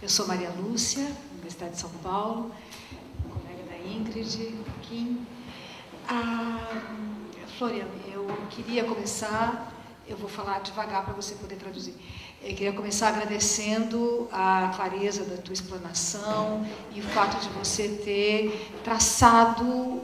Eu sou Maria Lúcia, Universidade de São Paulo, colega da Ingrid, Kim. Florian, eu queria começar, eu vou falar devagar para você poder traduzir. Eu queria começar agradecendo a clareza da tua explanação e o fato de você ter traçado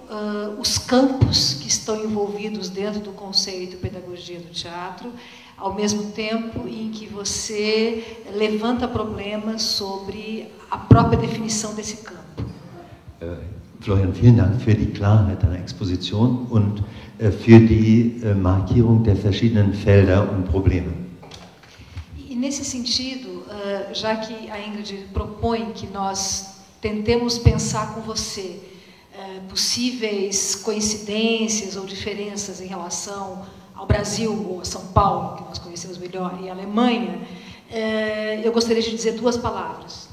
os campos que estão envolvidos dentro do conceito pedagogia do teatro, ao mesmo tempo em que você levanta problemas sobre a própria definição desse campo. Florian, vielen Dank für die Klarheit deiner Exposition und für die Markierung der verschiedenen Felder und Probleme. E nesse sentido, já que a Ingrid propõe que nós tentemos pensar com você possíveis coincidências ou diferenças em relação ao Brasil ou a São Paulo, que nós conhecemos melhor, e a Alemanha, eu gostaria de dizer duas palavras.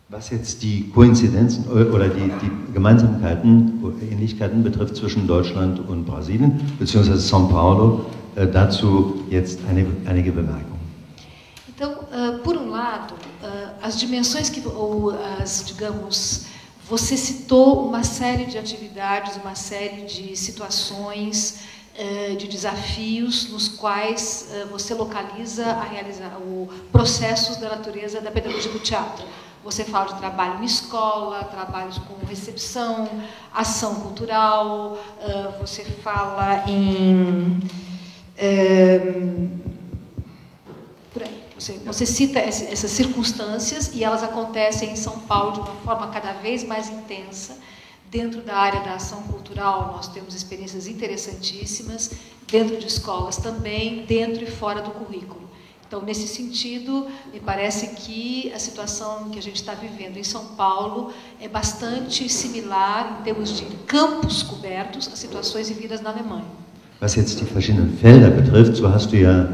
Was jetzt die Koinzidenzen oder die Gemeinsamkeiten oder Ähnlichkeiten betrifft zwischen Deutschland und Brasilien, beziehungsweise São Paulo, dazu jetzt einige Bemerkungen. Então, por um lado, as dimensões digamos, você citou uma série de atividades, uma série de situações, de desafios nos quais você localiza os processos da natureza da pedagogia do teatro. Você fala de trabalho em escola, trabalhos com recepção, ação cultural, você fala em... por aí. Você cita essas circunstâncias e elas acontecem em São Paulo de uma forma cada vez mais intensa. Dentro da área da ação cultural, nós temos experiências interessantíssimas, dentro de escolas também, dentro e fora do currículo. Então, nesse sentido, me parece que a situação que a gente está vivendo em São Paulo é bastante similar, em termos de campos cobertos, às situações vividas na Alemanha. Was jetzt die verschiedenen Felder betrifft, so hast du ja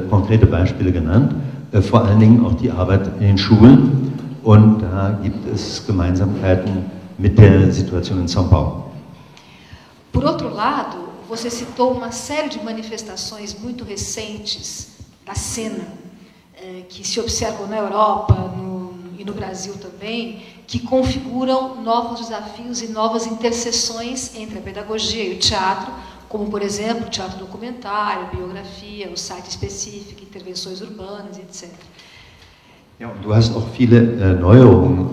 konkrete Beispiele genannt, vor allen Dingen auch die Arbeit in den Schulen, und da gibt es Gemeinsamkeiten mit der Situation in São Paulo. Por outro lado, você citou uma série de manifestações muito recentes da cena, que se observam na Europa e no Brasil também, que configuram novos desafios e novas interseções entre a pedagogia e o teatro, como, por exemplo, o teatro documentário, biografia, o site específico, intervenções urbanas, etc. Ja, und du hast auch viele Neuerungen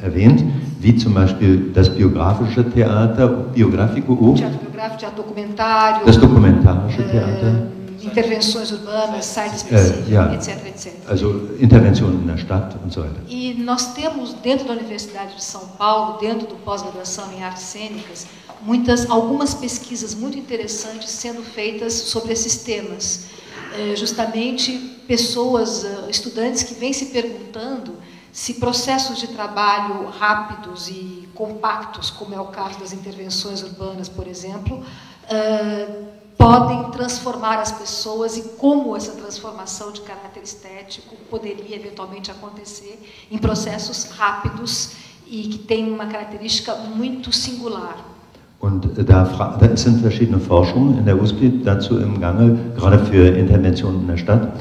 erwähnt, wie zum Beispiel das biografische Theater, Biografico, Teatro biográfico, teatro documentário, das dokumentarische Theater, intervenções urbanas, site específico, ja, etc, etc. Also Interventionen in der Stadt und so weiter. E nós temos, dentro da Universidade de São Paulo, dentro do pós-graduação em artes cênicas, algumas pesquisas muito interessantes sendo feitas sobre esses temas. Justamente pessoas, estudantes que vêm se perguntando se processos de trabalho rápidos e compactos, como é o caso das intervenções urbanas, por exemplo, podem transformar as pessoas e como essa transformação de caráter estético poderia eventualmente acontecer em processos rápidos e que têm uma característica muito singular. Und da sind verschiedene Forschungen in der USP dazu im Gange, gerade für Interventionen in der Stadt.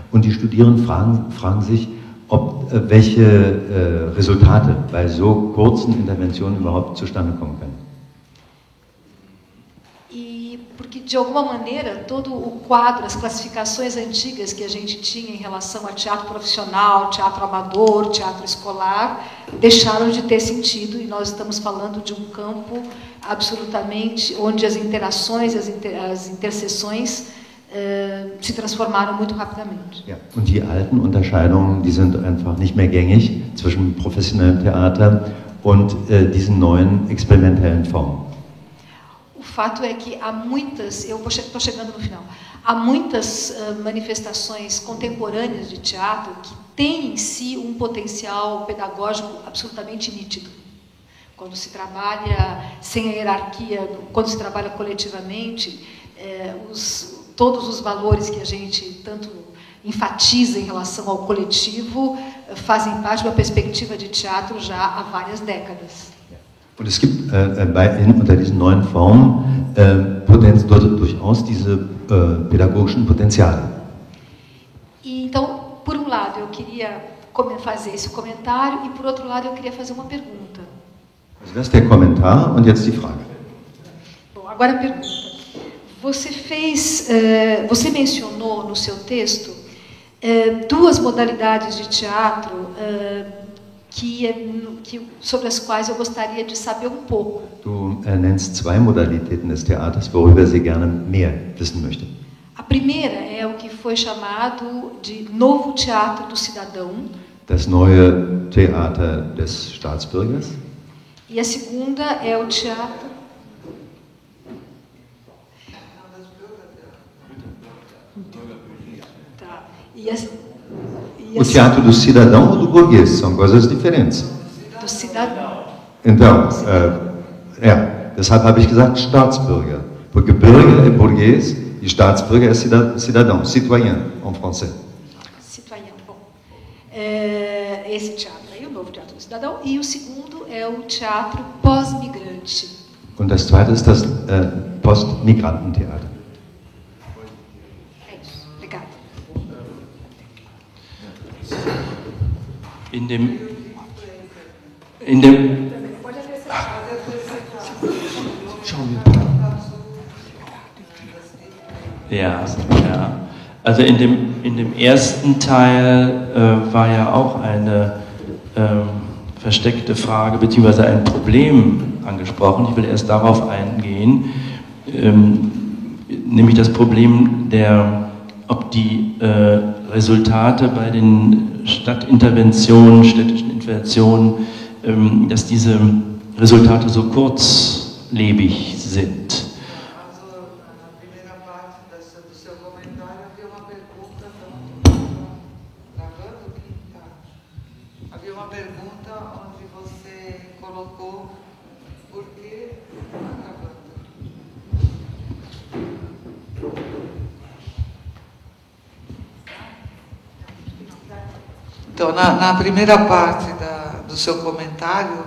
Und die Studierenden fragen sich, welche Resultate bei so kurzen Interventionen überhaupt zustande kommen können. Porque, de alguma maneira, todo o quadro, as classificações antigas que a gente tinha em relação a teatro profissional, teatro amador, teatro escolar, deixaram de ter sentido, e nós estamos falando de um campo absolutamente onde as interações, as interseções se transformaram muito rapidamente. Ja, und die alten Unterscheidungen, die sind einfach nicht mehr gängig zwischen professionellem Theater und diesen neuen experimentellen Formen. O fato é que há muitas, eu estou chegando no final, há muitas manifestações contemporâneas de teatro que têm em si um potencial pedagógico absolutamente nítido. Quando se trabalha sem a hierarquia, quando se trabalha coletivamente, todos os valores que a gente tanto enfatiza em relação ao coletivo fazem parte de uma perspectiva de teatro já há várias décadas. Und es gibt unter diesen neuen Formen durchaus diese pädagogischen Potenziale. E então, por um lado, eu queria fazer esse comentário e, por outro lado, eu queria fazer uma pergunta. Also das ist der Kommentar und jetzt die Frage. Bom, agora a pergunta. Você mencionou no seu texto duas modalidades de teatro sobre as quais eu gostaria de saber um pouco. Du nennst zwei Modalitäten des Theaters, worüber sie gerne mehr wissen möchte. A primeira é o que foi chamado de Novo Teatro do Cidadão. Das neue Theater des Staatsbürgers. E a segunda é o teatro... Tá. O teatro do cidadão ou do burguês são coisas diferentes. Do cidadão. Então, deshalb habe ich gesagt Staatsbürger. Porque Bürger é burguês e Staatsbürger é cidadão, citoyen em francês. Citoyen, bom. Esse teatro aí, o Novo Teatro do Cidadão. E o segundo é o teatro pós-migrante. Und das zweite ist das Post-Migrantentheater. É isso. Obrigada. In dem ja. Also in dem ersten Teil war ja auch eine versteckte Frage bzw. ein Problem angesprochen. Ich will erst darauf eingehen, nämlich das Problem ob die Resultate bei den städtischen Interventionen, dass diese Resultate so kurzlebig sind. Então, na primeira parte do seu comentário,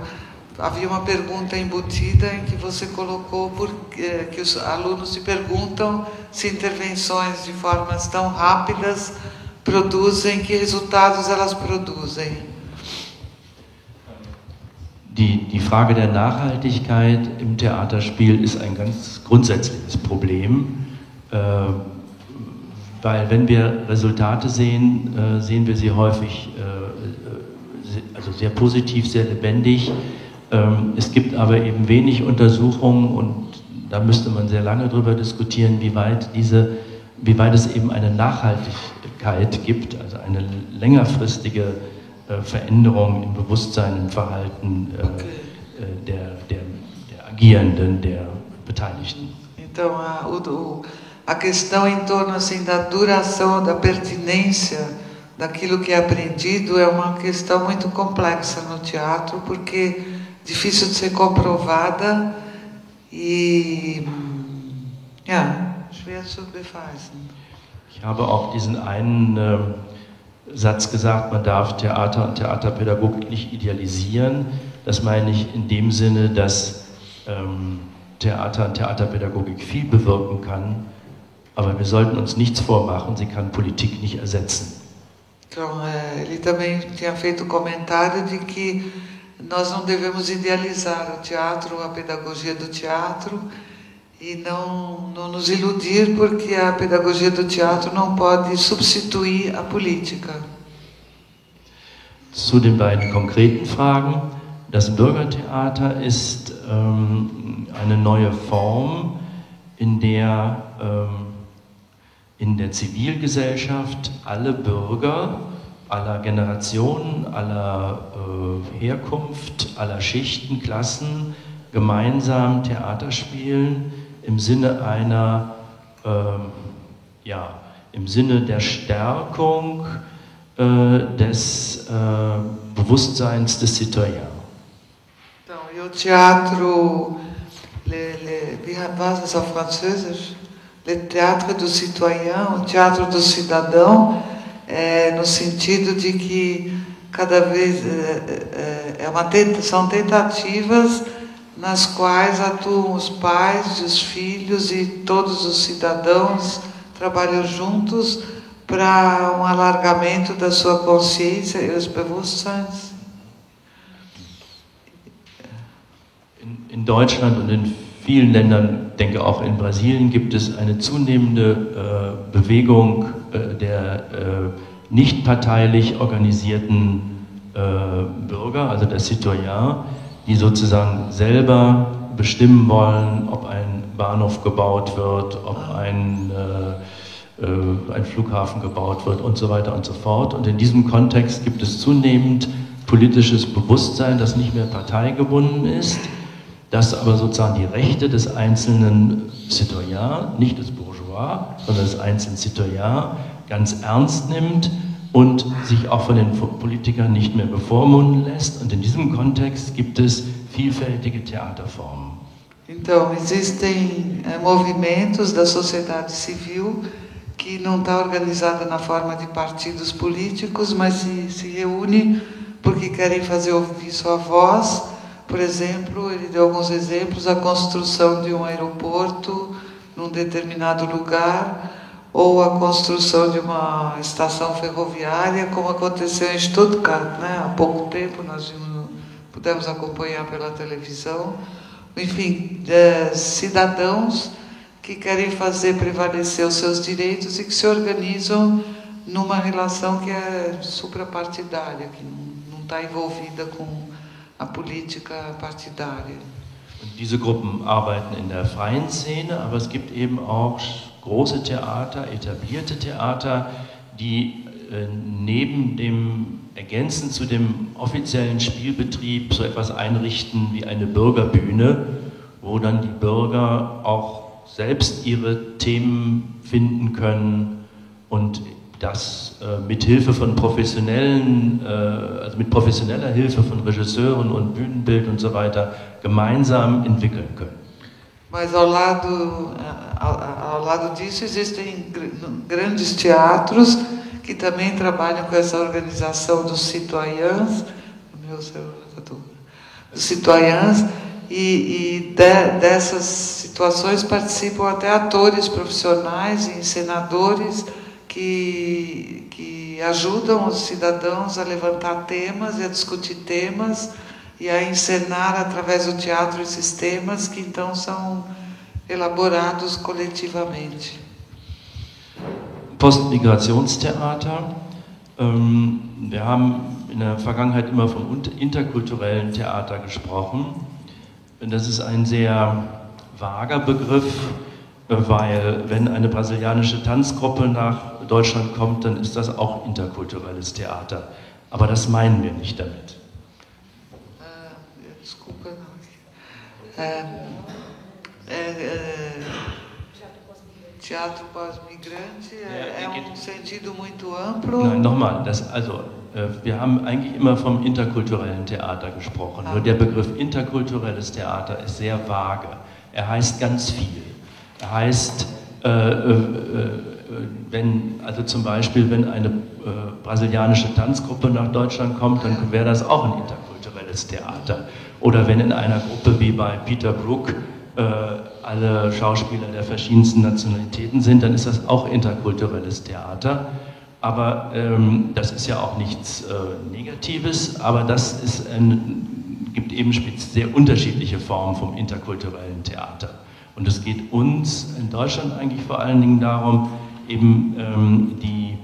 havia uma pergunta embutida em que você colocou que os alunos se perguntam se intervenções de formas tão rápidas produzem, que resultados elas produzem. Die Frage der Nachhaltigkeit im Theaterspiel ist ein ganz grundsätzliches Problem, weil wenn wir Resultate sehen, sehen wir sie häufig also sehr positiv, sehr lebendig. Es gibt aber eben wenig Untersuchungen und da müsste man sehr lange darüber diskutieren, wie weit es eben eine Nachhaltigkeit gibt, also eine längerfristige Veränderung im Bewusstsein, im Verhalten der Agierenden, der Beteiligten. Então, a questão em torno assim, da duração, da pertinência daquilo que é aprendido é uma questão muito complexa no teatro, porque é difícil de ser comprovada e schwer zu beweisen. Ich habe auch diesen einen Satz gesagt, man darf Theater und Theaterpädagogik nicht idealisieren. Das meine ich in dem Sinne, dass Theater und Theaterpädagogik viel bewirken kann, aber wir sollten uns nichts vormachen, sie kann Politik nicht ersetzen. Então, ele também tinha feito o comentário de que nós não devemos idealizar o teatro, a pedagogia do teatro, e não nos iludir, porque a pedagogia do teatro não pode substituir a política. Zu den beiden konkreten Fragen. Das Bürgertheater ist eine neue Form, in der in der Zivilgesellschaft alle Bürger aller Generationen, aller Herkunft, aller Schichten, Klassen gemeinsam Theater spielen im Sinne im Sinne der Stärkung des Bewusstseins des Citoyen. Então, e o teatro, was ist auf Französisch? Le théâtre du citoyen, o teatro do cidadão, no sentido de que cada vez são tentativas nas quais atuam os pais, os filhos e todos os cidadãos trabalham juntos para alargamento da sua consciência e os Bewusstseins? In Deutschland und in vielen Ländern, denke auch in Brasilien, gibt es eine zunehmende Bewegung der nicht parteilich organisierten Bürger, also der Citoyen, die sozusagen selber bestimmen wollen, ob ein Bahnhof gebaut wird, ob ein Flughafen gebaut wird und so weiter und so fort. Und in diesem Kontext gibt es zunehmend politisches Bewusstsein, das nicht mehr parteigebunden ist, das aber sozusagen die Rechte des einzelnen Citoyens, nicht des Bourgeois, sondern des einzelnen Citoyens ganz ernst nimmt und sich auch von den Politikern nicht mehr bevormunden lässt. Und in diesem Kontext gibt es vielfältige Theaterformen. Então, existem movimentos da sociedade civil que não está organizada na forma de partidos políticos, mas se reúne porque querem fazer ouvir sua voz. Por exemplo, ele deu alguns exemplos, a construção de um aeroporto num determinado lugar, ou a construção de uma estação ferroviária, como aconteceu em Stuttgart, né? Há pouco tempo nós pudemos acompanhar pela televisão. Enfim, cidadãos que querem fazer prevalecer os seus direitos e que se organizam numa relação que é suprapartidária, que não está envolvida com a política partidária. Und diese Gruppen arbeiten in der freien Szene, aber es gibt eben auch große Theater, etablierte Theater, die neben dem ergänzend zu dem offiziellen Spielbetrieb so etwas einrichten wie eine Bürgerbühne, wo dann die Bürger auch selbst ihre Themen finden können und das mit Hilfe von professionellen, also mit professioneller Hilfe von Regisseuren und Bühnenbild und so weiter gemeinsam entwickeln können. Mas ao lado disso existem grandes teatros que também trabalham com essa organização dos citoyens, e dessas situações participam até atores profissionais e encenadores que ajudam os cidadãos a levantar temas e a discutir temas e a encenar através do teatro esses temas que então são elaborados coletivamente. Postmigrationstheater. Wir haben in der Vergangenheit immer vom interkulturellen Theater gesprochen. Das ist ein sehr vager Begriff, weil wenn eine brasilianische Tanzgruppe nach Deutschland kommt, dann ist das auch interkulturelles Theater. Aber das meinen wir nicht damit. Desculpa, Teatro pós-migrante é sentido muito amplo. Nein, nochmal, wir haben eigentlich immer vom interkulturellen Theater gesprochen. Nur der Begriff interkulturelles Theater ist sehr vage. Er heißt ganz viel. Er heißt, zum Beispiel, wenn eine brasilianische Tanzgruppe nach Deutschland kommt, dann wäre das auch ein interkulturelles Theater. Oder wenn in einer Gruppe wie bei Peter Brook alle Schauspieler der verschiedensten Nationalitäten sind, dann ist das auch interkulturelles Theater. Aber das ist ja auch nichts Negatives, aber gibt eben sehr unterschiedliche Formen vom interkulturellen Theater. Und es geht uns in Deutschland eigentlich vor allen Dingen darum, eben die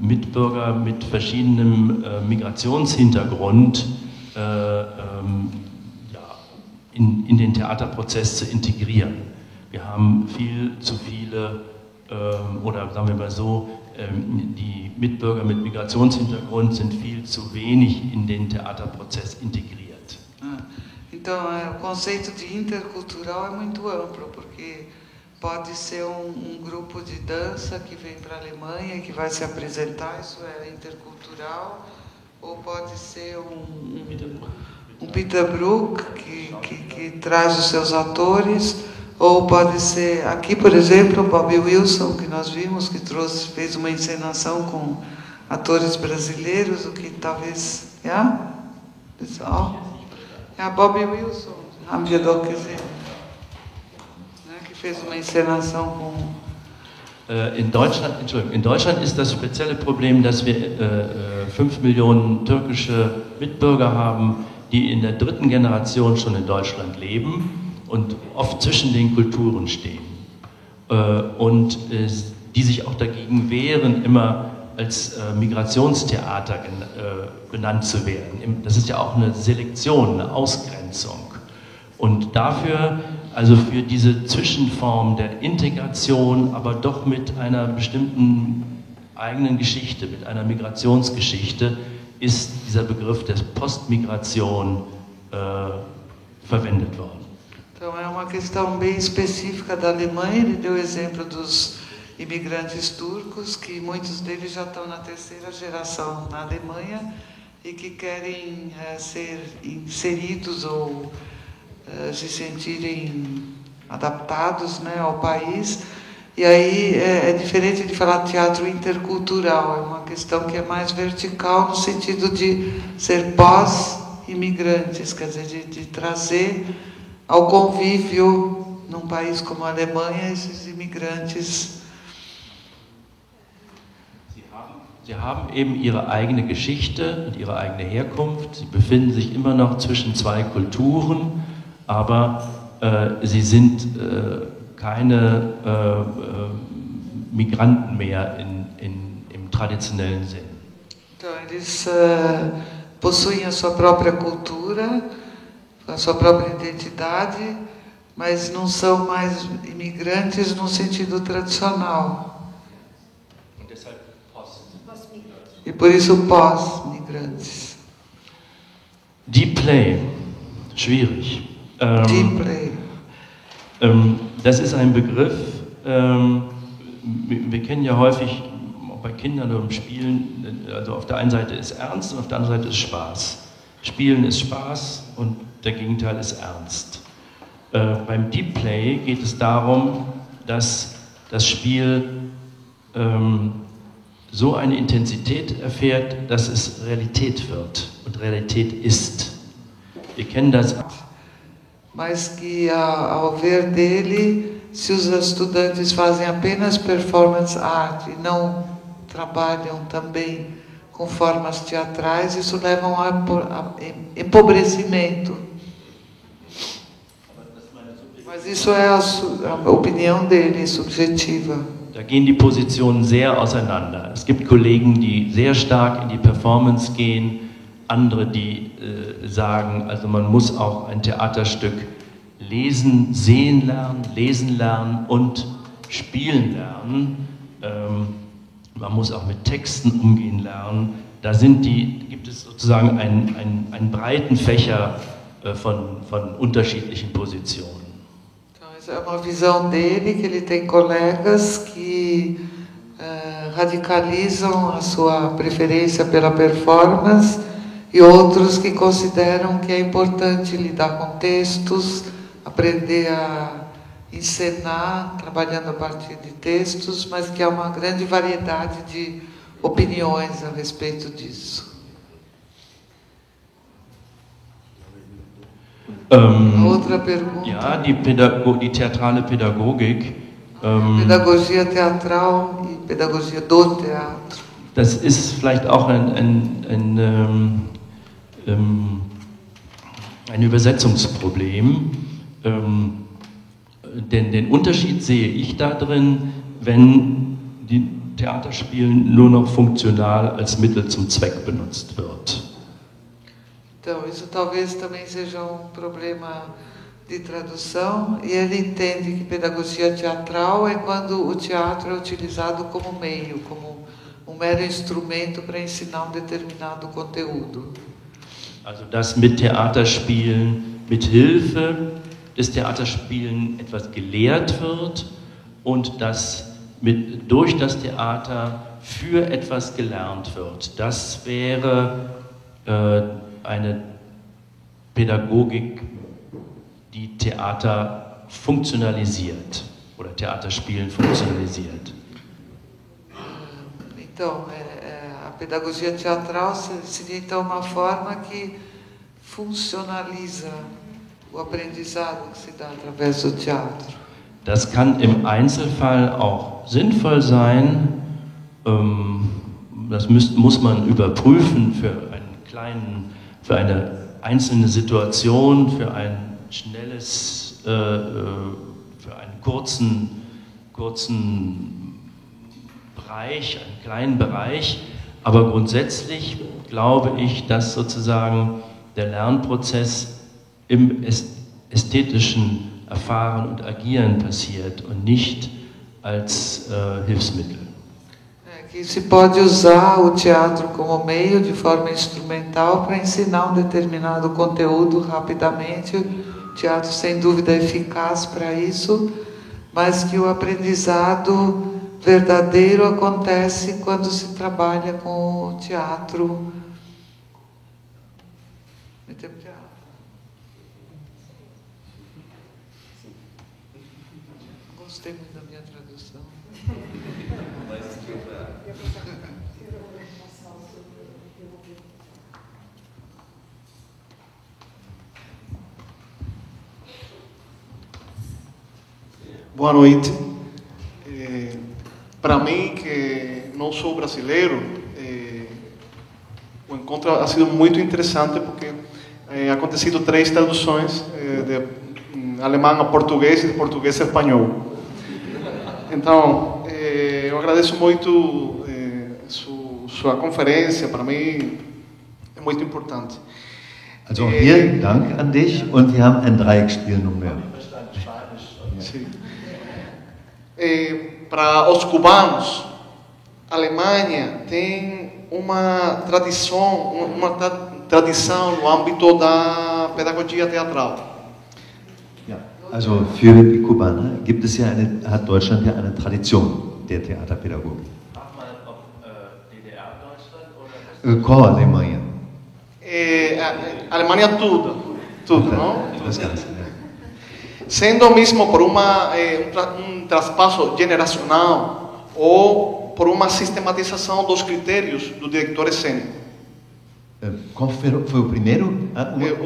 Mitbürger mit verschiedenem Migrationshintergrund in den Theaterprozess zu integrieren. Wir haben viel zu viele, oder sagen wir mal so, die Mitbürger mit Migrationshintergrund sind viel zu wenig in den Theaterprozess integriert. Então, o conceito de intercultural é muito amplo, porque pode ser grupo de dança que vem para a Alemanha e que vai se apresentar, isso é intercultural, ou pode ser Peter Brook que traz os seus atores, ou pode ser, aqui por exemplo, o Bobby Wilson, que nós vimos, que fez uma encenação com atores brasileiros, o que talvez, pessoal, Bobby Wilson, que fez uma encenação In Deutschland ist das spezielle Problem, dass wir 5 Millionen türkische Mitbürger haben, die in der 3. Generation schon in Deutschland leben und oft zwischen den Kulturen stehen. Und die sich auch dagegen wehren, immer als Migrationstheater benannt zu werden. Das ist ja auch eine Selektion, eine Ausgrenzung. Und dafür, also für diese Zwischenform der Integration, aber doch mit einer bestimmten eigenen Geschichte, mit einer Migrationsgeschichte, ist dieser Begriff der Postmigration verwendet worden. Então é uma questão bem específica da Alemanha. Ele deu o exemplo dos imigrantes turcos, que muitos deles já estão na 3ª geração na Alemanha e que querem ser inseridos ou se sentirem adaptados, né, ao país. E aí é diferente de falar teatro intercultural, é uma questão que é mais vertical no sentido de ser pós-imigrantes, quer dizer, de trazer ao convívio num país como a Alemanha esses imigrantes. Sie haben eben ihre eigene Geschichte und ihre eigene Herkunft. Sie befinden sich immer noch zwischen 2 Kulturen, aber sie sind keine Migranten mehr im traditionellen Sinn. Então, eles possuem a sua própria cultura, a sua própria identidade, mas não são mais imigrantes no sentido tradicional. E por isso pós-migrantes. Deep Play, schwierig. Deep Play. Das ist ein Begriff, wir kennen ja häufig, auch bei Kindern oder im Spielen, also auf der einen Seite ist Ernst und auf der anderen Seite ist Spaß. Spielen ist Spaß und der Gegenteil ist Ernst. Beim Deep Play geht es darum, dass das Spiel so eine Intensität erfährt, dass es Realität wird und Realität ist. Wir kennen das. Mas que, ao ver dele, se os estudantes fazem apenas performance art e não trabalham também com formas teatrais, isso leva a um empobrecimento. Mas isso é a opinião dele, subjetiva. Da gehen die Positionen sehr auseinander. Es gibt Kollegen, die sehr stark in die Performance gehen, andere, die sagen, also man muss auch ein Theaterstück lesen, sehen lernen, lesen lernen und spielen lernen. Man muss auch mit Texten umgehen lernen. Da gibt es sozusagen einen breiten Fächer von unterschiedlichen Positionen. Essa é uma visão dele, que ele tem colegas que radicalizam a sua preferência pela performance e outros que consideram que é importante lidar com textos, aprender a encenar, trabalhando a partir de textos, mas que há uma grande variedade de opiniões a respeito disso. Outra pergunta. Ja, die theatrale Pädagogik. Pedagogia teatral e pedagogia do teatro. Das ist vielleicht auch ein Übersetzungsproblem. Denn den Unterschied sehe ich da drin, wenn die Theaterspielen nur noch funktional als Mittel zum Zweck benutzt wird. Então, isso talvez também seja problema de tradução, e ele entende que pedagogia teatral é quando o teatro é utilizado como meio, como mero instrumento para ensinar determinado conteúdo. Also dass mit Theaterspielen, mit Hilfe des Theaterspielen etwas gelehrt wird und dass durch das Theater für etwas gelernt wird. Das wäre eine Pädagogik, die Theater funktionalisiert oder Theaterspielen funktionalisiert. Então, a pedagogia teatral seria então uma forma que funcionaliza o aprendizado que se dá através do teatro. Das kann im Einzelfall auch sinnvoll sein. Das muss man überprüfen für eine einzelne Situation, für ein schnelles, für einen kurzen Bereich, einen kleinen Bereich. Aber grundsätzlich glaube ich, dass sozusagen der Lernprozess im ästhetischen Erfahren und Agieren passiert und nicht als Hilfsmittel. Que se pode usar o teatro como meio de forma instrumental para ensinar determinado conteúdo rapidamente. O teatro, sem dúvida, é eficaz para isso, mas que o aprendizado verdadeiro acontece quando se trabalha com o teatro. Gostei muito da minha tradução. Boa noite. Para mim, que não sou brasileiro, o encontro ha sido muito interessante porque acontecido 3 traduções de alemão a português e de português a espanhol. Então, eu agradeço muito sua conferência, para mim é muito importante. Also auch hier Dank an dich und wir haben ein Dreieckspiel nunmehr. Sim. Para os cubanos, a Alemanha tem uma tradição no âmbito da pedagogia teatral. Ja, also für die Kubaner hat Deutschland ja eine Tradition der Theaterpädagogik. Frag mal, ob DDR-Deutschland oder... Qual a Alemanha? A Alemanha tudo, não? Das Ganze, ja. Sendo mesmo por traspasso generacional ou por uma sistematização dos critérios do diretor cênico. Qual foi o primeiro?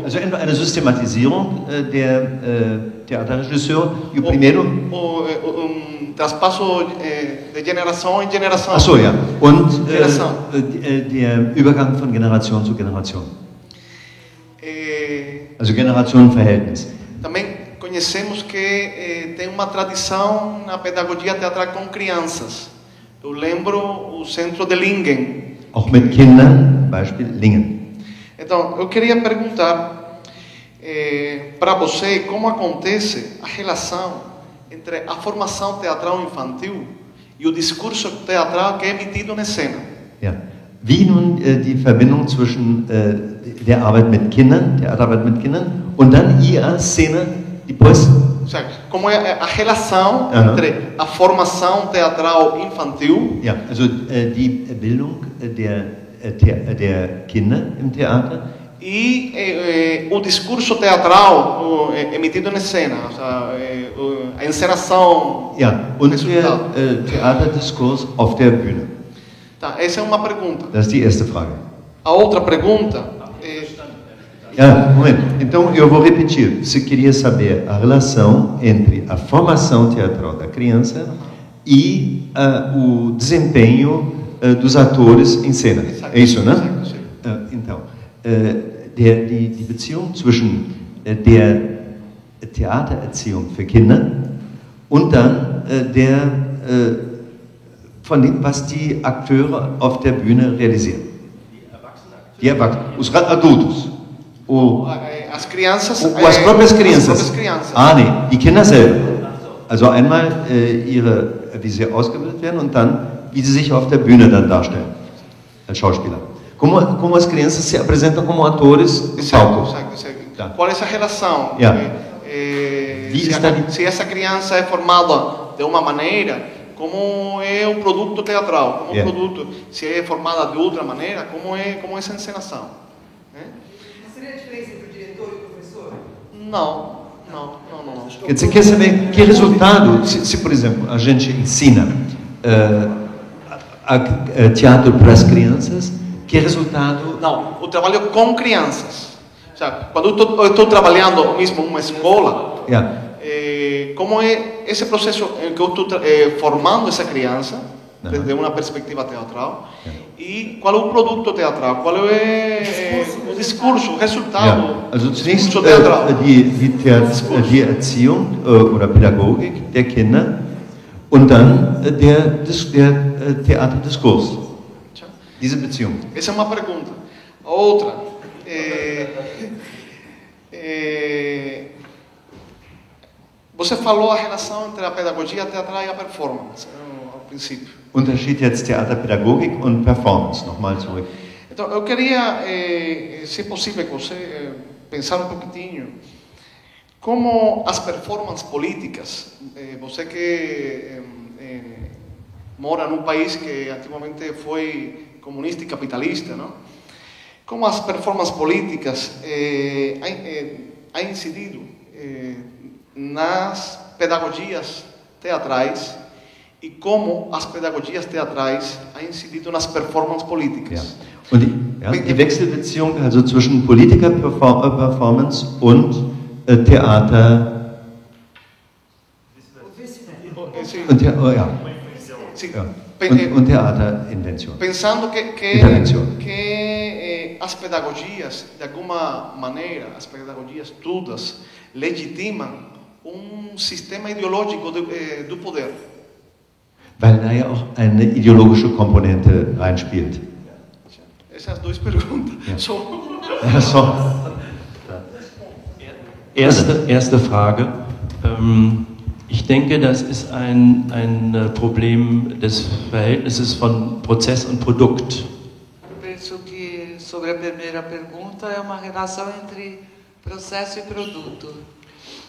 Also eine Systematisierung der Theaterregisseur e o primeiro? Traspasso de geração em geração. Ach so, ja. Und der Übergang von Generation zu Generation. Also Generationenverhältnis. Também conhecemos que tem uma tradição na pedagogia teatral com crianças. Eu lembro o centro de Lingen. Auch mit Kindern, Beispiel Lingen. Então, eu queria perguntar para você como acontece a relação entre a formação teatral infantil e o discurso teatral que é emitido na cena. Ja. Wie nun die Verbindung zwischen der Arbeit mit Kindern, Theaterarbeit mit Kindern und dann IA-Szene, depois... Como é a relação entre a formação teatral infantil, ja, also die Bildung der Kinder im Theater e o discurso teatral emitido na cena, a encenação. Ja, und der Theaterdiskurs auf der Bühne. Tá, essa é uma pergunta. Das ist die erste Frage. A outra pergunta Moment. Então eu vou repetir. Você queria saber a relação entre a formação teatral da criança e o desempenho dos atores em cena. É isso, né? Então, die Beziehung zwischen der Theatererziehung für Kinder und dann von dem, was die Akteure auf der Bühne realisieren. Die Erwachsenen. Os adultos. As crianças. As próprias crianças. As próprias crianças. Nee, die Kinder selber. Also einmal wie sie ausgebildet werden und dann, wie sie sich auf der Bühne dann darstellen, als Schauspieler. Como as crianças se apresentam como atores no palco. Tá. Qual é essa relação? Yeah. Se essa criança é formada de uma maneira, como é o produto teatral? Como produto, se é formada de outra maneira, como é essa encenação? Seria a diferença entre o diretor e o professor? Não. Quer dizer, quer saber que resultado, se por exemplo, a gente ensina teatro para as crianças, que resultado... Não, o trabalho com crianças. Quando eu estou trabalhando mesmo em uma escola, como é esse processo em que eu estou formando essa criança, desde uma perspectiva teatral, e qual é o produto teatral, qual é o discurso, o resultado Also do zunächst discurso teatral. die Erziehung oder Pädagogik der Kinder und dann der Theaterdiskurs. Diese Beziehung. Essa é uma pergunta. A outra, você falou a relação entre a pedagogia teatral e a performance, ao princípio. Unterschied jetzt Theaterpädagogik und Performance. Nochmal zurück. Então, eu queria, se é possível, que você pensar um pouquinho como as performances políticas, você que mora num país que antigamente foi comunista e capitalista, não? Como as performances políticas han incidido nas pedagogias teatrais e como as pedagogias teatrais han incidido nas performances políticas. Und die Wechselbeziehung also zwischen Politiker-Performance und Theater und Theaterinvention. Pensando que as pedagogias, de alguma maneira, as pedagogias todas legitimam sistema ideológico do poder. Weil da ja auch eine ideologische Komponente reinspielt. Essas duas perguntas. Erste Frage. Ich denke, das ist ein Problem des Verhältnisses von Prozess und Produkt. Penso que sobre a primeira pergunta é uma relação entre processo e produto.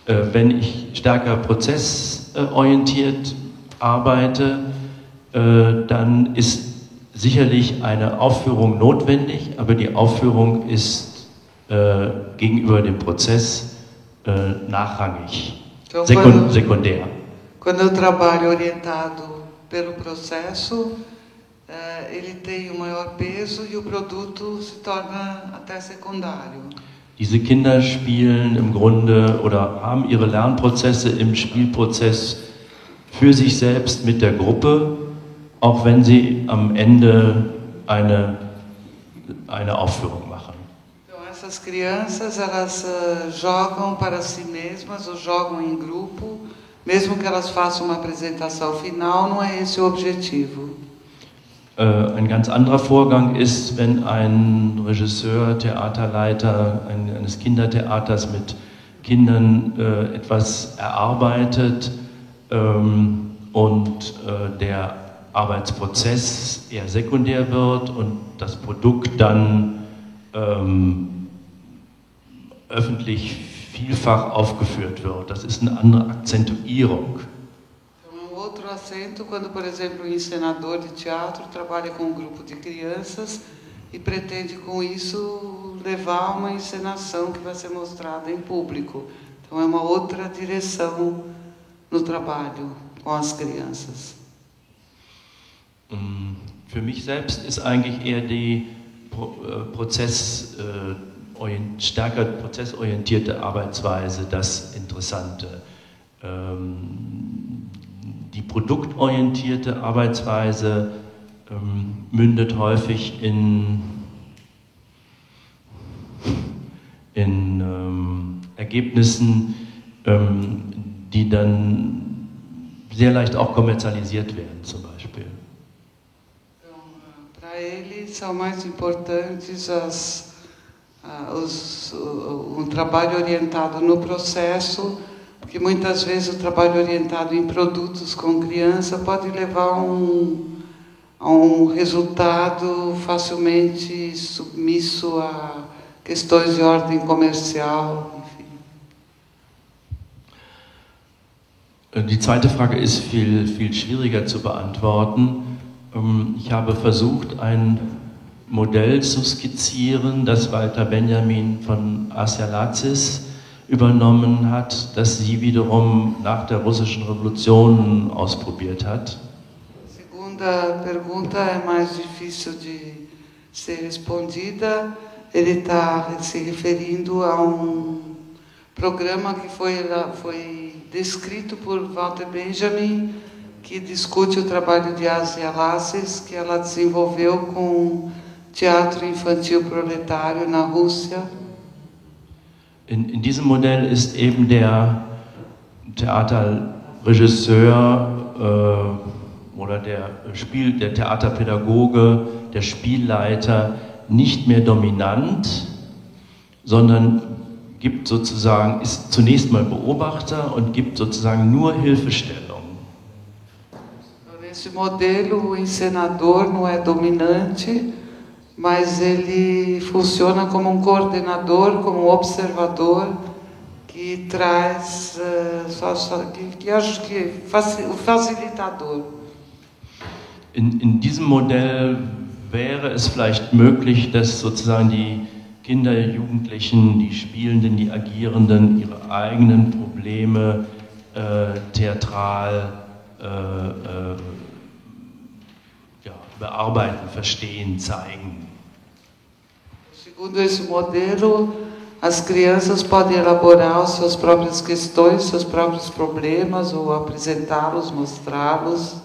Wenn ich stärker prozessorientiert arbeite, dann ist sicherlich eine Aufführung notwendig, aber die Aufführung ist gegenüber dem Prozess nachrangig, sekundär. Quando eu trabalho orientado pelo processo, ele tem maior peso e o produto se torna até secundário. Diese Kinder spielen im Grunde oder haben ihre Lernprozesse im Spielprozess für sich selbst mit der Gruppe, auch wenn sie am Ende eine Aufführung machen. Então essas crianças, elas jogam para si mesmas ou jogam em grupo, mesmo que elas façam uma apresentação final, não é esse o objetivo. Ein ganz anderer Vorgang ist, wenn ein Regisseur, Theaterleiter eines Kindertheaters mit Kindern etwas erarbeitet und der Arbeitsprozess eher sekundär wird und das Produkt dann öffentlich vielfach aufgeführt wird. Das ist eine andere Akzentuierung. Outro acento quando, por exemplo, um encenador de teatro trabalha com um grupo de crianças e pretende com isso levar uma encenação que vai ser mostrada em público. Então é uma outra direção no trabalho com as crianças. Für mich selbst ist eigentlich eher die stärker prozessorientierte Arbeitsweise das Interessante. Die produktorientierte Arbeitsweise mündet häufig in Ergebnissen, die dann sehr leicht auch kommerzialisiert werden, zum Beispiel. Então, para ele são mais importantes trabalho orientado no processo, porque muitas vezes o trabalho orientado em produtos com criança pode levar a um resultado facilmente submisso a questões de ordem comercial, enfim. Die zweite Frage ist viel schwieriger zu beantworten. Ich habe versucht, ein Modell zu skizzieren, das Walter Benjamin von Asialatsis übernommen hat, das sie wiederum nach der russischen Revolution ausprobiert hat. A segunda pergunta é mais difícil de ser respondida. Ele está se referindo a programa que foi descrito por Walter Benjamin, que discute o trabalho de Asia Lasses, que ela desenvolveu com teatro infantil proletário na Rússia. In diesem Modell ist eben der Theaterregisseur oder der Theaterpädagoge, der Spielleiter nicht mehr dominant, sondern ist zunächst mal Beobachter und gibt sozusagen nur Hilfestellung. Nesse modelo, o encenador não é dominante, mas ele funciona como coordenador, como observador, que traz, o facilitador. In diesem Modell wäre es vielleicht möglich, dass sozusagen die Kinder, Jugendlichen, die Spielenden, die Agierenden ihre eigenen Probleme theatral bearbeiten, verstehen, zeigen. Segundo esse modelo, as crianças podem elaborar as suas próprias questões, seus próprios problemas ou apresentá-los, mostrá-los.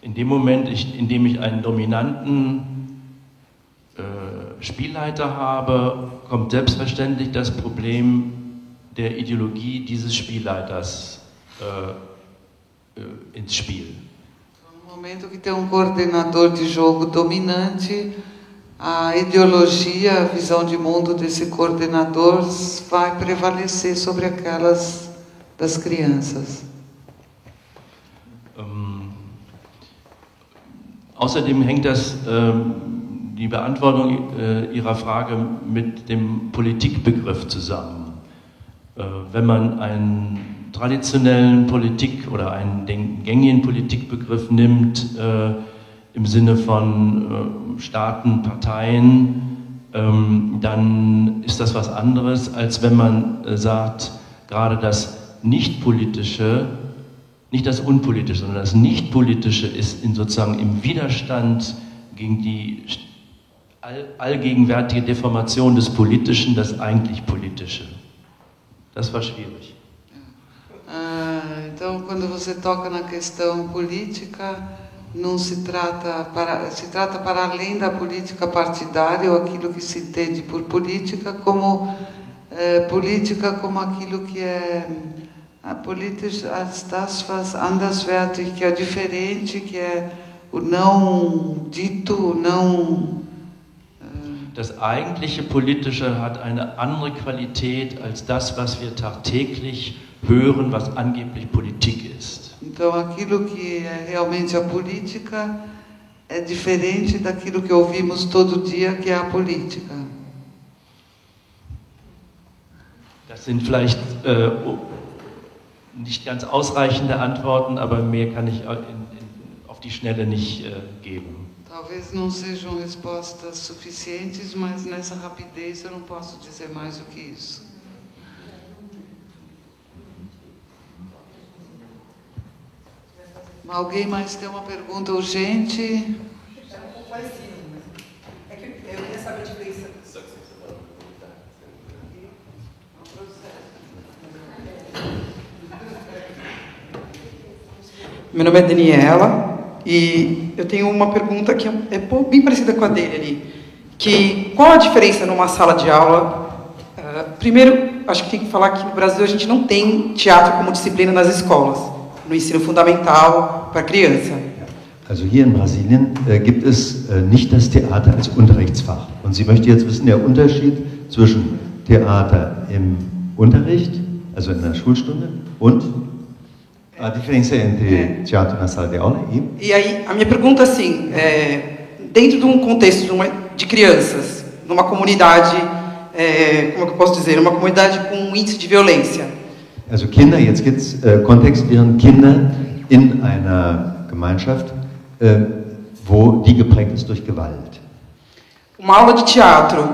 In dem Moment, in dem ich einen dominanten Spielleiter habe, kommt selbstverständlich das Problem der Ideologie dieses Spielleiters ins Spiel. No momento que tem coordenador de jogo dominante, a ideologia, a visão de mundo desse coordenador vai prevalecer sobre aquelas das crianças. Außerdem hängt die Beantwortung Ihrer Frage mit dem Politikbegriff zusammen. Wenn man einen traditionellen oder den gängigen Politikbegriff nimmt, im Sinne von Staaten, Parteien, dann ist das was anderes, als wenn man sagt, gerade das Nicht-Politische, nicht das Unpolitische, sondern das Nicht-Politische ist sozusagen im Widerstand gegen die allgegenwärtige Deformation des Politischen, das eigentlich Politische. Das war schwierig. Então, quando você toca na questão política, não se trata para além da política partidária ou aquilo que se entende por política como aquilo que é a política, das was anderswertig, que é diferente, que é o não dito, o não. Das eigentliche Politische hat eine andere Qualität als das, was wir tagtäglich hören, was angeblich Politik ist. Então, aquilo que é realmente a política é diferente daquilo que ouvimos todo dia, que é a política. Das sind vielleicht nicht ganz ausreichende Antworten, aber mehr kann ich auf die Schnelle nicht geben. Talvez não sejam respostas suficientes, mas nessa rapidez eu não posso dizer mais do que isso. Alguém mais tem uma pergunta urgente? É um pouco parecido, mas é que eu queria saber a diferença. Meu nome é Daniela e eu tenho uma pergunta que é bem parecida com a dele ali. Qual a diferença numa sala de aula? Primeiro, acho que tem que falar que no Brasil a gente não tem teatro como disciplina nas escolas, no ensino fundamental para criança. Also hier in Brasilien gibt es nicht das Theater als Unterrichtsfach. Und sie möchte jetzt wissen, der Unterschied zwischen Theater im Unterricht, also in der Schulstunde, und a diferença entre teatro na sala de aula e... E aí, a minha pergunta assim, dentro de um contexto de crianças, numa comunidade, como eu posso dizer, uma comunidade com um índice de violência. Also Kinder, jetzt geht es Kontext, wären Kinder in einer Gemeinschaft, wo die geprägt ist durch Gewalt. Uma aula de teatro,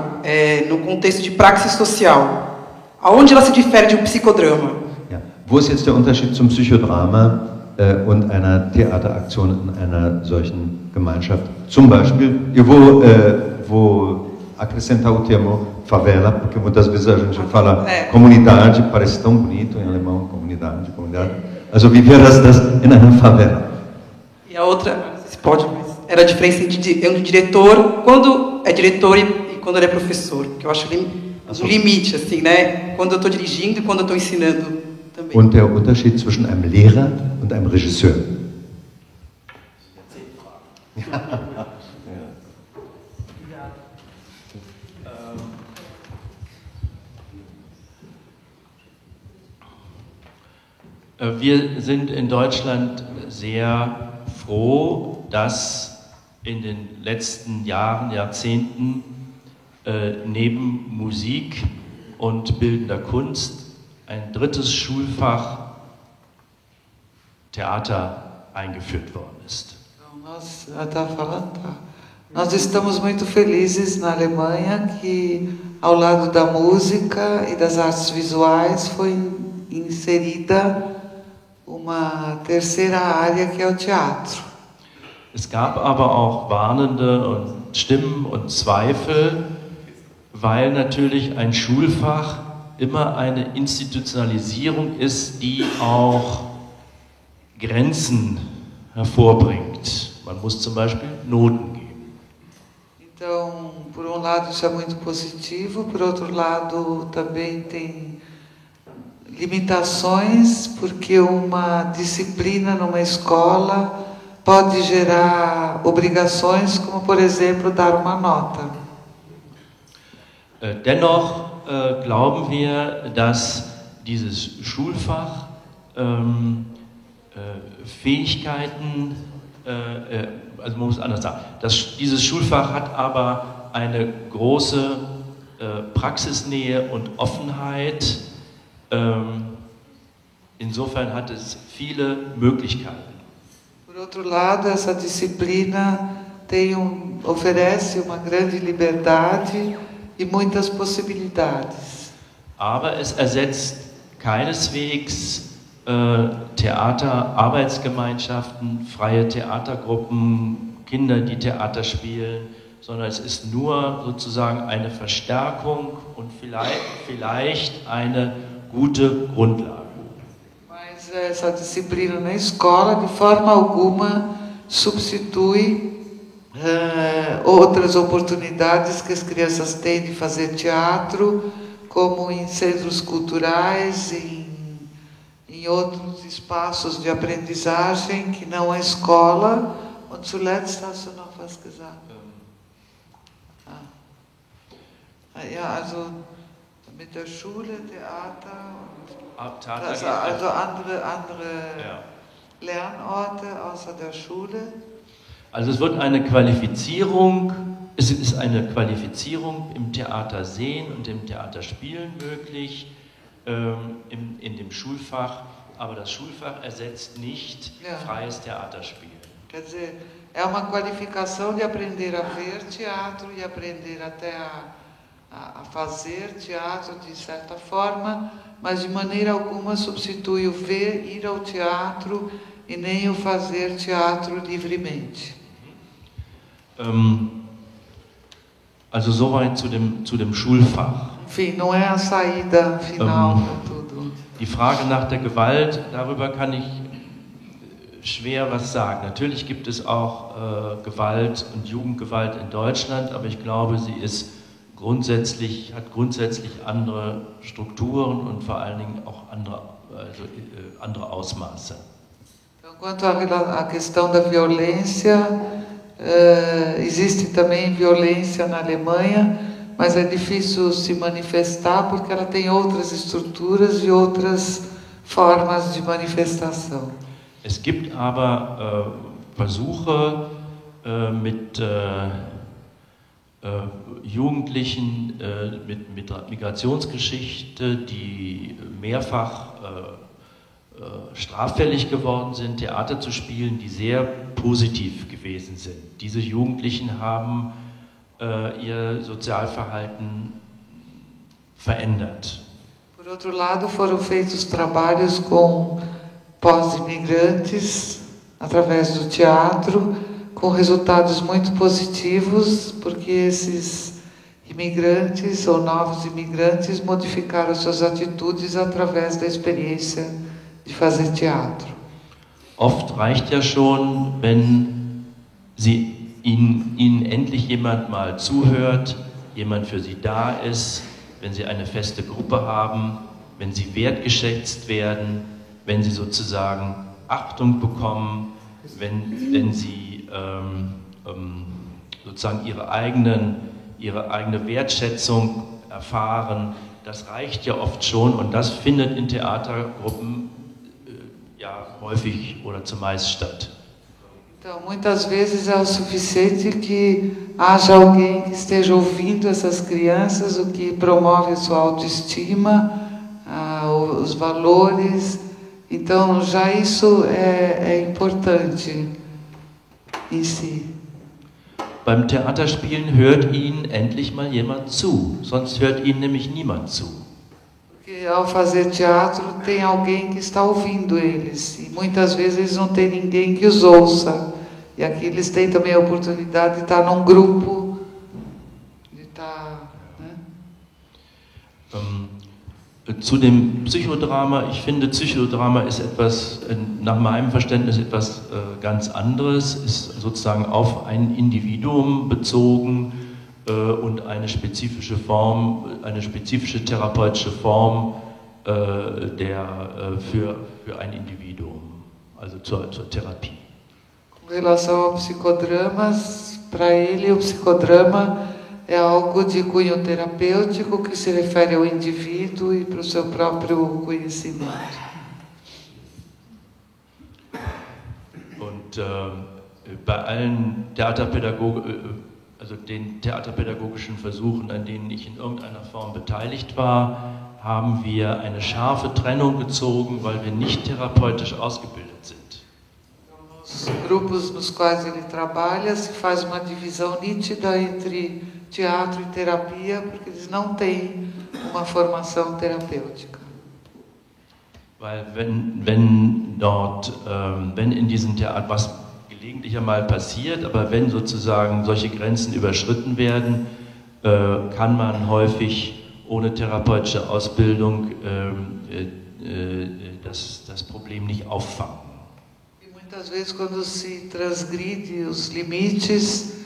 no contexto de praxis social, aonde ela se difere de um psicodrama? Ja. Wo ist jetzt der Unterschied zum Psychodrama und einer Theateraktion in einer solchen Gemeinschaft? Zum Beispiel, wo acrescentar o termo favela, porque muitas vezes a gente fala comunidade, parece tão bonito em alemão, comunidade. Also wie wäre das in einer favela? E a outra, não sei se pode, mas era a diferença entre um diretor, quando é diretor e quando ele é professor, que eu acho um limite, assim, né? Quando eu estou dirigindo e quando eu estou ensinando também. Und der Unterschied zwischen einem Lehrer und einem Regisseur. Wir sind in Deutschland sehr froh, dass in den letzten Jahren, Jahrzehnten neben Musik und bildender Kunst ein drittes Schulfach Theater eingeführt worden ist. Nós estamos muito felizes na Alemanha que, ao lado da música e das artes visuais, foi inserida uma terceira área, que é o teatro. Es gab aber auch warnende Stimmen und Zweifel, weil natürlich ein Schulfach immer eine Institutionalisierung ist, die auch Grenzen hervorbringt. Man muss zum Beispiel Noten geben. Então, por um lado isso é muito positivo, por outro lado também tem limitações, porque uma disciplina numa escola pode gerar obrigações, como por exemplo dar uma nota. Dennoch glauben wir, dass dieses Schulfach Fähigkeiten, also man muss anders sagen, dieses Schulfach hat aber eine große Praxisnähe und Offenheit. Insofern hat es viele Möglichkeiten. Por outro lado, essa disciplina oferece uma grande liberdade e muitas possibilidades. Aber es ersetzt keineswegs Theaterarbeitsgemeinschaften, freie Theatergruppen, Kinder, die Theater spielen, sondern es ist nur sozusagen eine Verstärkung und vielleicht eine gute Grundlage. Mas essa disciplina na escola, de forma alguma, substitui outras oportunidades que as crianças têm de fazer teatro, como em centros culturais, em outros espaços de aprendizagem que não a escola. Und zuletzt hast du noch was gesagt? Ja, also mit der Schule, Theater, also andere Lernorte außer der Schule. Also es wird eine Qualifizierung, es ist eine Qualifizierung im Theater sehen und im Theater spielen möglich, in dem Schulfach, aber das Schulfach ersetzt nicht freies Theaterspielen. Quer dizer, é uma qualificação de aprender a ver teatro e aprender até a fazer teatro de certa forma, mas de maneira alguma substitui o ir ao teatro e nem o fazer teatro livremente. Also soweit zu dem Schulfach. Enfim, não é a saída final de tudo. Die Frage nach der Gewalt, darüber kann ich schwer was sagen. Natürlich gibt es auch Gewalt und Jugendgewalt in Deutschland, aber ich glaube, sie ist hat grundsätzlich andere Strukturen und vor allen Dingen auch andere Ausmaße. Então, quanto à questão da violência, existe também violência na Alemanha, mas é difícil se manifestar porque ela tem outras estruturas e outras formas de manifestação. Es gibt aber Versuche mit Jugendlichen mit Migrationsgeschichte, die mehrfach straffällig geworden sind, Theater zu spielen, die sehr positiv gewesen sind. Diese Jugendlichen haben ihr Sozialverhalten verändert. Por outro lado, foram feitos trabalhos com pós-imigrantes através do teatro, com resultados muito positivos, porque esses imigrantes ou novos imigrantes modificaram suas atitudes através da experiência de fazer teatro. Oft reicht ja schon, wenn Ihnen endlich jemand mal zuhört, jemand für Sie da ist, wenn Sie eine feste Gruppe haben, wenn Sie wertgeschätzt werden, wenn Sie sozusagen Achtung bekommen, wenn Sie sozusagen ihre eigene Wertschätzung erfahren. Das reicht ja oft schon und das findet in Theatergruppen ja häufig oder zumeist statt. Então, muitas vezes é o suficiente que haja alguém que esteja ouvindo essas crianças, o que promove a sua autoestima, os valores. Então, já isso é importante em si. Beim Theaterspielen hört Ihnen endlich mal jemand zu, sonst hört Ihnen nämlich niemand zu. Porque ao fazer teatro tem alguém que está ouvindo eles e muitas vezes eles não têm ninguém que os ouça. E aqui eles têm também a oportunidade de estar num grupo, de estar, né? Zu dem Psychodrama, ich finde, Psychodrama ist etwas, nach meinem Verständnis etwas ganz anderes, ist sozusagen auf ein Individuum bezogen und eine spezifische Form, eine spezifische therapeutische Form für ein Individuum, also zur Therapie. Com relação ao psicodramas, para ele o psicodrama é algo de cunho terapêutico que se refere ao indivíduo e para o seu próprio conhecimento. Und bei allen den theaterpädagogischen Versuchen, an denen ich in irgendeiner Form beteiligt war, haben wir eine scharfe Trennung gezogen, weil wir nicht therapeutisch ausgebildet sind. Nos grupos nos quais ele trabalha, se faz uma divisão nítida entre teatro e terapia, porque eles não têm uma formação terapêutica. Weil wenn in diesem Theater, was gelegentlich einmal passiert, aber wenn sozusagen solche Grenzen überschritten werden, kann man häufig ohne therapeutische Ausbildung das Problem nicht auffangen. E muitas vezes quando se transgride os limites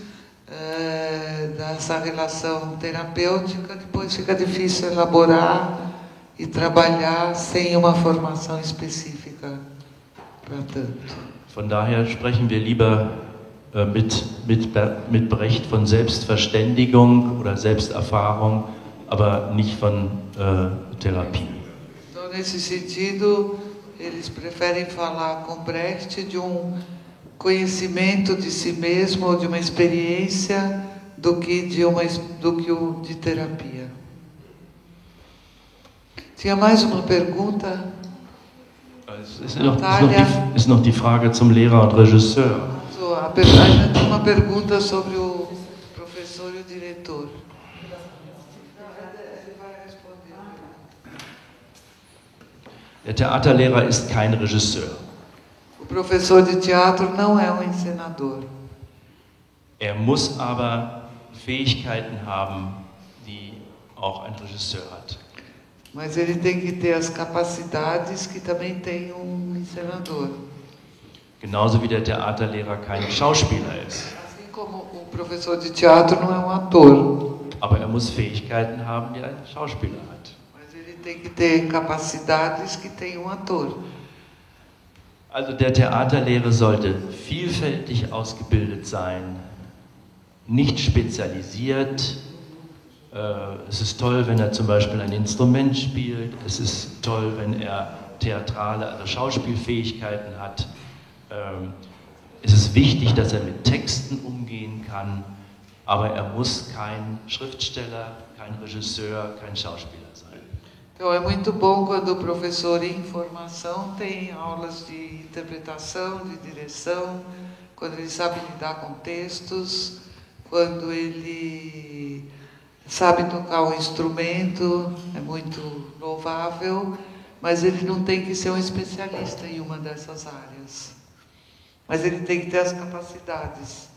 dessa relação terapêutica, depois fica difícil elaborar e trabalhar sem uma formação específica para tanto. Von daher sprechen wir lieber mit Brecht von Selbstverständigung oder Selbsterfahrung, aber nicht von Therapie. Então, nesse sentido, eles preferem falar com Brecht de conhecimento de si mesmo ou de uma experiência do que de terapia. Tinha mais uma pergunta? Es ist noch die Frage zum Lehrer und Regisseur. Ainda tem uma pergunta sobre o professor e o diretor. Ele vai responder. Der Theaterlehrer ist kein Regisseur. O professor de teatro não é um encenador. Er muss aber Fähigkeiten haben, die auch ein Regisseur hat. Mas ele tem que ter as capacidades que também tem encenador. Genauso wie der Theaterlehrer kein Schauspieler ist. Assim como o professor de teatro não é ator. Aber er muss Fähigkeiten haben, die ein Schauspieler hat. Mas ele tem que ter capacidades que tem ator. Also der Theaterlehrer sollte vielfältig ausgebildet sein, nicht spezialisiert. Es ist toll, wenn er zum Beispiel ein Instrument spielt. Es ist toll, wenn er theatrale, also Schauspielfähigkeiten hat. Es ist wichtig, dass er mit Texten umgehen kann, aber er muss kein Schriftsteller, kein Regisseur, kein Schauspieler sein. Então é muito bom quando o professor em formação tem aulas de interpretação, de direção, quando ele sabe lidar com textos, quando ele sabe tocar um instrumento, é muito louvável, mas ele não tem que ser um especialista em uma dessas áreas. Mas ele tem que ter as capacidades.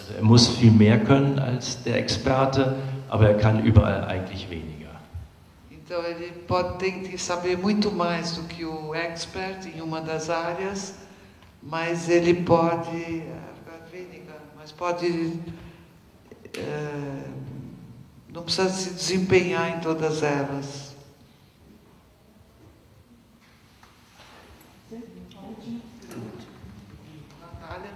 Also er muss viel mehr können als der Experte, aber er kann überall eigentlich weniger. Então ele tem que saber muito mais do que o expert em uma das áreas, mas ele pode, não precisa se desempenhar em todas elas. Natália?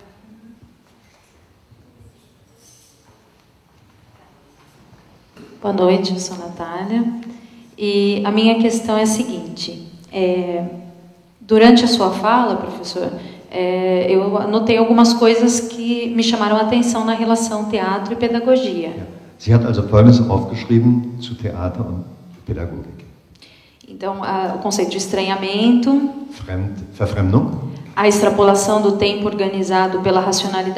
Boa noite, eu sou a Natália. E a minha questão é a seguinte: durante a sua fala, professor, eu anotei algumas coisas que me chamaram a atenção na relação teatro e pedagogia. Sie hat also Folgendes aufgeschrieben zu Theater und Pädagogik. Então, o conceito de estranhamento, Verfremdung, a extrapolação do tempo organizado pela racionalidade